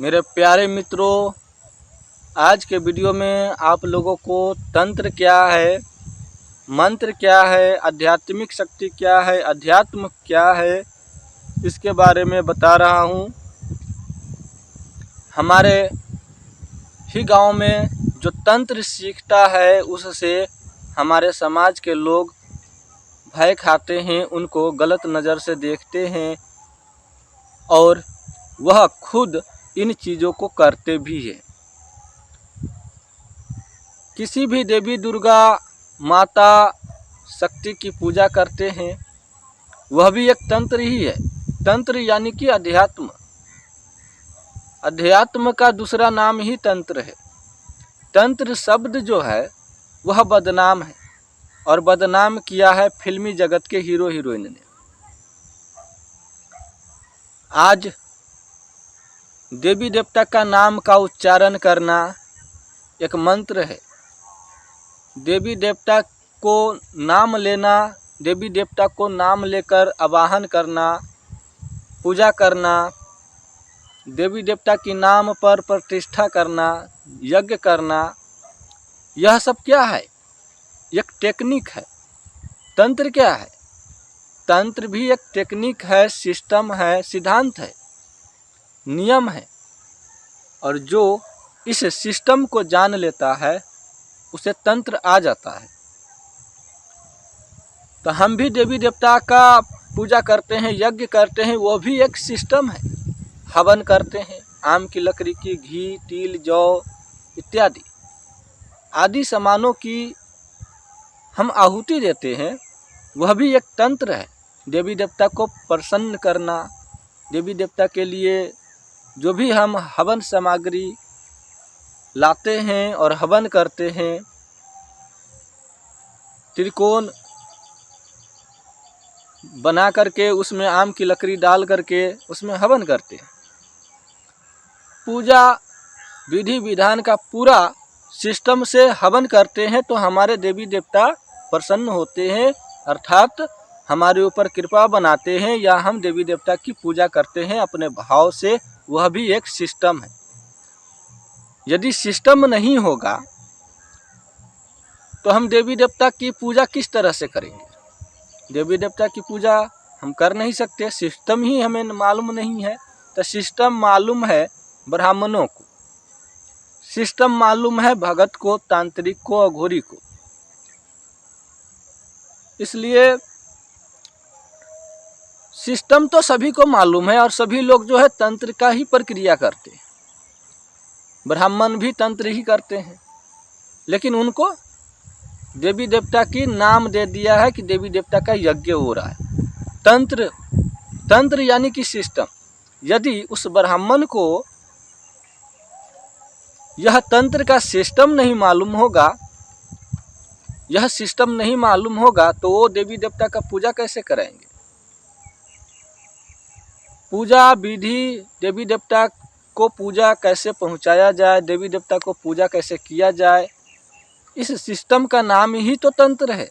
मेरे प्यारे मित्रों, आज के वीडियो में आप लोगों को तंत्र क्या है, मंत्र क्या है, आध्यात्मिक शक्ति क्या है, अध्यात्म क्या है, इसके बारे में बता रहा हूँ। हमारे ही गांव में जो तंत्र सीखता है उससे हमारे समाज के लोग भय खाते हैं, उनको गलत नज़र से देखते हैं और वह खुद इन चीज़ों को करते भी है। किसी भी देवी दुर्गा माता शक्ति की पूजा करते हैं, वह भी एक तंत्र ही है। तंत्र यानी कि अध्यात्म। अध्यात्म का दूसरा नाम ही तंत्र है। तंत्र शब्द जो है वह बदनाम है और बदनाम किया है फिल्मी जगत के हीरो हीरोइन ने। आज देवी देवता का नाम का उच्चारण करना एक मंत्र है। देवी देवता को नाम लेना, देवी देवता को नाम लेकर आवाहन करना, पूजा करना, देवी देवता के नाम पर प्रतिष्ठा करना, यज्ञ करना, यह सब क्या है? एक टेक्निक है। तंत्र क्या है? तंत्र भी एक टेक्निक है, सिस्टम है, सिद्धांत है, नियम है। और जो इस सिस्टम को जान लेता है उसे तंत्र आ जाता है। तो हम भी देवी देवता का पूजा करते हैं, यज्ञ करते हैं, वो भी एक सिस्टम है। हवन करते हैं, आम की लकड़ी की, घी, तिल, जौ इत्यादि आदि सामानों की हम आहुति देते हैं, वह भी एक तंत्र है। देवी देवता को प्रसन्न करना, देवी देवता के लिए जो भी हम हवन सामग्री लाते हैं और हवन करते हैं, त्रिकोण बना करके उसमें आम की लकड़ी डाल करके उसमें हवन करते हैं। पूजा विधि विधान का पूरा सिस्टम से हवन करते हैं तो हमारे देवी देवता प्रसन्न होते हैं, अर्थात हमारे ऊपर कृपा बनाते हैं, या हम देवी देवता की पूजा करते हैं अपने भाव से। वह भी एक सिस्टम है। यदि सिस्टम नहीं होगा तो हम देवी देवता की पूजा किस तरह से करेंगे? देवी देवता की पूजा हम कर नहीं सकते, सिस्टम ही हमें मालूम नहीं है। तो सिस्टम मालूम है ब्राह्मणों को, सिस्टम मालूम है भगत को, तांत्रिक को, अघोरी को। इसलिए सिस्टम तो सभी को मालूम है और सभी लोग जो है तंत्र का ही प्रक्रिया करते हैं। ब्राह्मण भी तंत्र ही करते हैं, लेकिन उनको देवी देवता की नाम दे दिया है कि देवी देवता का यज्ञ हो रहा है। तंत्र यानी कि सिस्टम। यदि उस ब्राह्मण को यह तंत्र का सिस्टम नहीं मालूम होगा, यह सिस्टम नहीं मालूम होगा, तो वो देवी देवता का पूजा कैसे कराएंगे? पूजा विधि, देवी देवता को पूजा कैसे पहुंचाया जाए, देवी देवता को पूजा कैसे किया जाए, इस सिस्टम का नाम ही तो तंत्र है।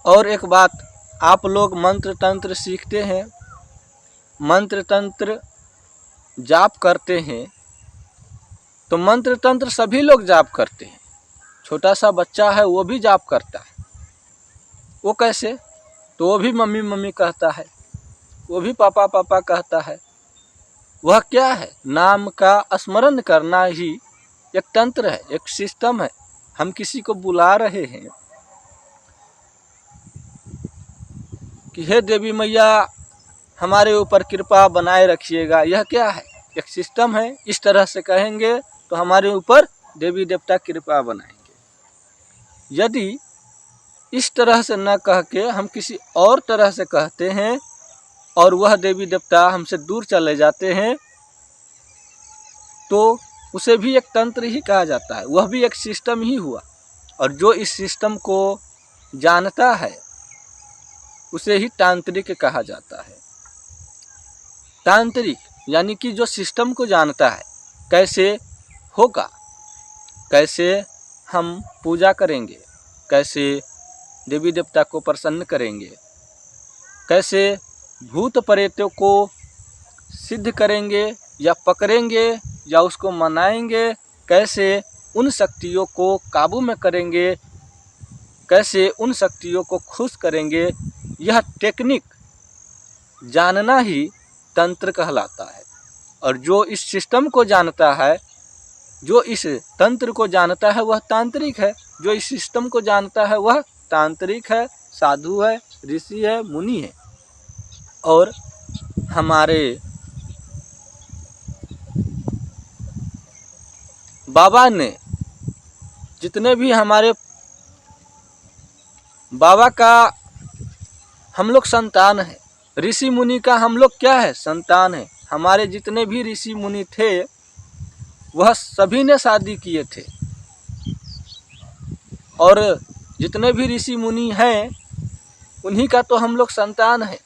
और एक बात, आप लोग मंत्र तंत्र सीखते हैं, मंत्र तंत्र जाप करते हैं, तो मंत्र तंत्र सभी लोग जाप करते हैं। छोटा सा बच्चा है वो भी जाप करता है। वो कैसे? तो वो भी मम्मी मम्मी कहता है, वो भी पापा पापा कहता है। वह क्या है? नाम का स्मरण करना ही एक तंत्र है, एक सिस्टम है। हम किसी को बुला रहे हैं कि हे देवी मैया हमारे ऊपर कृपा बनाए रखिएगा, यह क्या है? एक सिस्टम है। इस तरह से कहेंगे तो हमारे ऊपर देवी देवता कृपा बनाएंगे। यदि इस तरह से न कह के हम किसी और तरह से कहते हैं और वह देवी देवता हमसे दूर चले जाते हैं, तो उसे भी एक तंत्र ही कहा जाता है। वह भी एक सिस्टम ही हुआ। और जो इस सिस्टम को जानता है उसे ही तांत्रिक कहा जाता है। तांत्रिक यानी कि जो सिस्टम को जानता है, कैसे होगा, कैसे हम पूजा करेंगे, कैसे देवी देवता को प्रसन्न करेंगे, कैसे भूत प्रेतों को सिद्ध करेंगे या पकड़ेंगे या उसको मनाएंगे, कैसे उन शक्तियों को काबू में करेंगे, कैसे उन शक्तियों को खुश करेंगे, यह टेक्निक जानना ही तंत्र कहलाता है। और जो इस सिस्टम को जानता है, जो इस तंत्र को जानता है, वह तांत्रिक है। जो इस सिस्टम को जानता है वह तांत्रिक है, साधु है, ऋषि है, मुनि है। और हमारे बाबा ने, जितने भी हमारे बाबा का हम लोग संतान है, ऋषि मुनि का हम लोग क्या है, संतान है। हमारे जितने भी ऋषि मुनि थे वह सभी ने शादी किए थे, और जितने भी ऋषि मुनि हैं उन्हीं का तो हम लोग संतान है।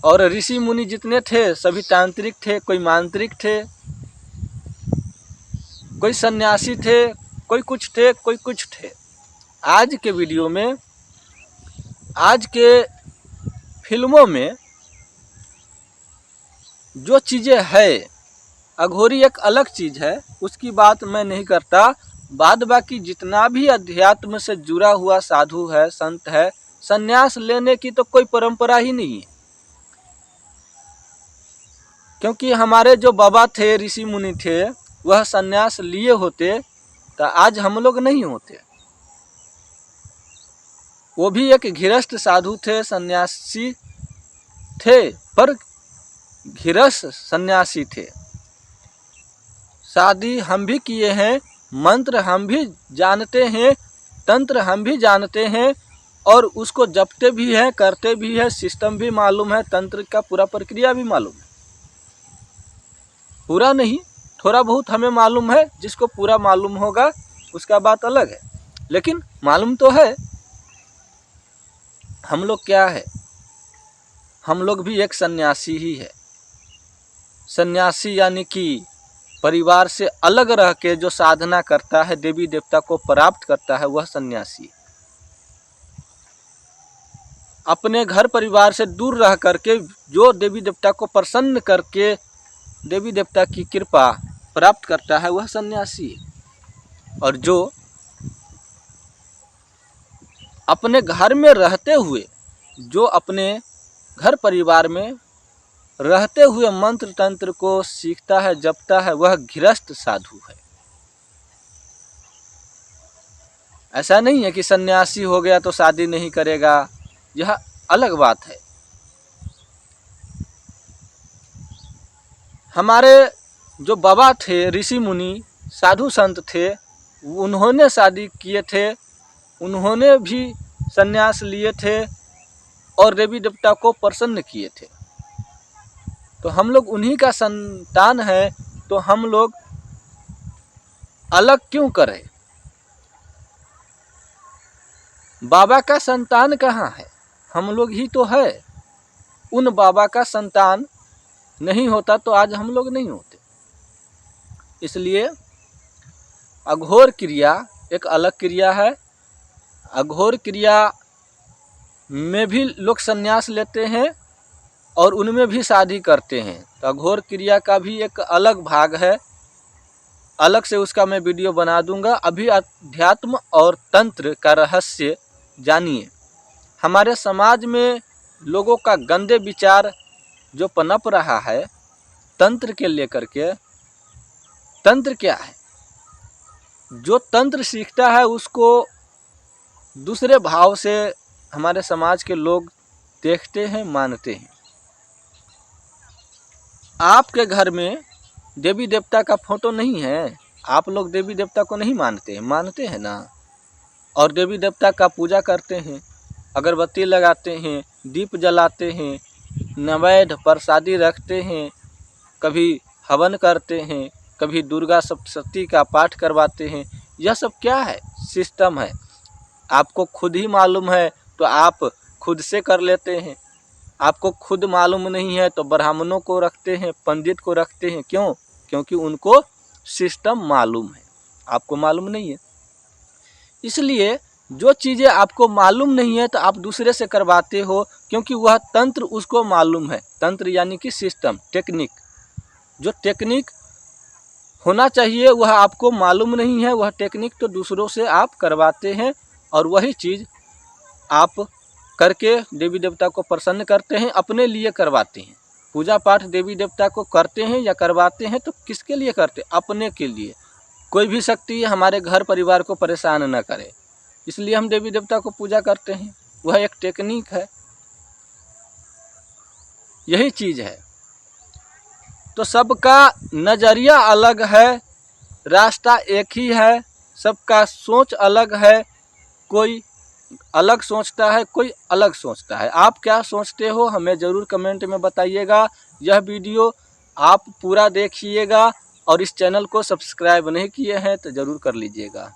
और ऋषि मुनि जितने थे सभी तांत्रिक थे, कोई मांत्रिक थे, कोई सन्यासी थे, कोई कुछ थे, कोई कुछ थे। आज के वीडियो में, आज के फिल्मों में जो चीज़ें है, अघोरी एक अलग चीज़ है, उसकी बात मैं नहीं करता। बाद बाकी जितना भी अध्यात्म से जुड़ा हुआ साधु है, संत है, संन्यास लेने की तो कोई परंपरा ही नहीं है। क्योंकि हमारे जो बाबा थे, ऋषि मुनि थे, वह संन्यास लिए होते तो आज हम लोग नहीं होते। वो भी एक गृहस्थ साधु थे, सन्यासी थे, पर गृहस्थ सन्यासी थे। शादी हम भी किए हैं, मंत्र हम भी जानते हैं, तंत्र हम भी जानते हैं, और उसको जपते भी हैं, करते भी हैं, सिस्टम भी मालूम है, तंत्र का पूरा प्रक्रिया भी मालूम है। पूरा नहीं, थोड़ा बहुत हमें मालूम है। जिसको पूरा मालूम होगा उसका बात अलग है, लेकिन मालूम तो है। हम लोग क्या है, हम लोग भी एक सन्यासी ही है। सन्यासी यानी कि परिवार से अलग रह के जो साधना करता है, देवी देवता को प्राप्त करता है, वह सन्यासी। अपने घर परिवार से दूर रह करके जो देवी देवता को प्रसन्न करके देवी देवता की कृपा प्राप्त करता है, वह सन्यासी। और जो अपने घर में रहते हुए, जो अपने घर परिवार में रहते हुए मंत्र तंत्र को सीखता है, जपता है, वह गृहस्थ साधु है। ऐसा नहीं है कि सन्यासी हो गया तो शादी नहीं करेगा, यह अलग बात है। हमारे जो बाबा थे, ऋषि मुनि, साधु संत थे, उन्होंने शादी किए थे, उन्होंने भी संन्यास लिए थे और देवी देवता को प्रसन्न किए थे। तो हम लोग उन्हीं का संतान है, तो हम लोग अलग क्यों करें? बाबा का संतान कहाँ है? हम लोग ही तो है। उन बाबा का संतान नहीं होता तो आज हम लोग नहीं होते। इसलिए अघोर क्रिया एक अलग क्रिया है। अघोर क्रिया में भी लोग संन्यास लेते हैं और उनमें भी शादी करते हैं। तो अघोर क्रिया का भी एक अलग भाग है, अलग से उसका मैं वीडियो बना दूंगा। अभी अध्यात्म और तंत्र का रहस्य जानिए। हमारे समाज में लोगों का गंदे विचार जो पनप रहा है तंत्र के लेकर के। तंत्र क्या है? जो तंत्र सीखता है उसको दूसरे भाव से हमारे समाज के लोग देखते हैं, मानते हैं। आपके घर में देवी देवता का फोटो नहीं है, आप लोग देवी देवता को नहीं मानते हैं? मानते हैं ना। और देवी देवता का पूजा करते हैं, अगरबत्ती लगाते हैं, दीप जलाते हैं, नैवेद्य प्रसादी रखते हैं, कभी हवन करते हैं, कभी दुर्गा सप्तशती का पाठ करवाते हैं। यह सब क्या है? सिस्टम है। आपको खुद ही मालूम है तो आप खुद से कर लेते हैं। आपको खुद मालूम नहीं है तो ब्राह्मणों को रखते हैं, पंडित को रखते हैं। क्यों? क्योंकि उनको सिस्टम मालूम है, आपको मालूम नहीं है। इसलिए जो चीज़ें आपको मालूम नहीं है तो आप दूसरे से करवाते हो, क्योंकि वह तंत्र उसको मालूम है। तंत्र यानी कि सिस्टम, टेक्निक, जो टेक्निक होना चाहिए वह आपको मालूम नहीं है, वह टेक्निक तो दूसरों से आप करवाते हैं और वही चीज़ आप करके देवी देवता को प्रसन्न करते हैं, अपने लिए करवाते हैं। पूजा पाठ देवी देवता को करते हैं या करवाते हैं तो किसके लिए करते हैं? अपने के लिए। कोई भी शक्ति हमारे घर परिवार को परेशान न करे, इसलिए हम देवी देवता को पूजा करते हैं। वह एक टेक्निक है, यही चीज़ है। तो सबका नज़रिया अलग है, रास्ता एक ही है, सबका सोच अलग है। कोई अलग सोचता है, कोई अलग सोचता है। आप क्या सोचते हो हमें ज़रूर कमेंट में बताइएगा। यह वीडियो आप पूरा देखिएगा और इस चैनल को सब्सक्राइब नहीं किए हैं तो ज़रूर कर लीजिएगा।